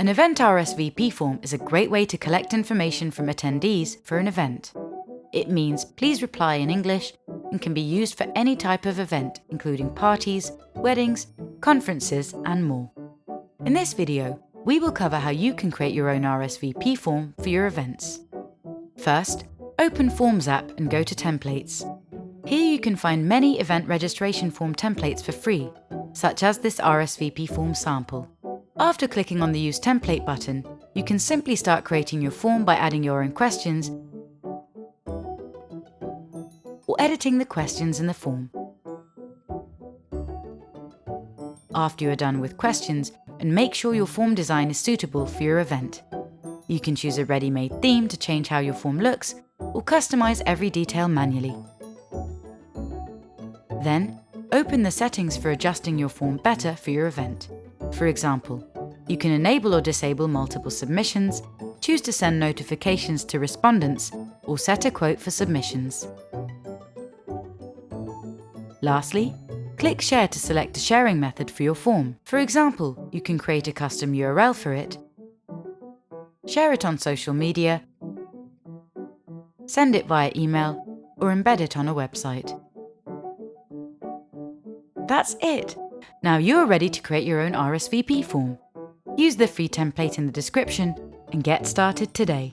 An event RSVP form is a great way to collect information from attendees for an event. It means please reply in English and can be used for any type of event, including parties, weddings, conferences, and more. In this video, we will cover how you can create your own RSVP form for your events. First, open Forms app and go to Templates. Here you can find many event registration form templates for free, such as this RSVP form sample. After clicking on the Use Template button, you can simply start creating your form by adding your own questions or editing the questions in the form. After you are done with questions, and make sure your form design is suitable for your event. You can choose a ready-made theme to change how your form looks, or customize every detail manually. Then, open the settings for adjusting your form better for your event. For example, you can enable or disable multiple submissions, choose to send notifications to respondents, or set a quote for submissions. Lastly, click Share to select a sharing method for your form. For example, you can create a custom URL for it, share it on social media, send it via email, or embed it on a website. That's it! Now you are ready to create your own RSVP form. Use the free template in the description and get started today.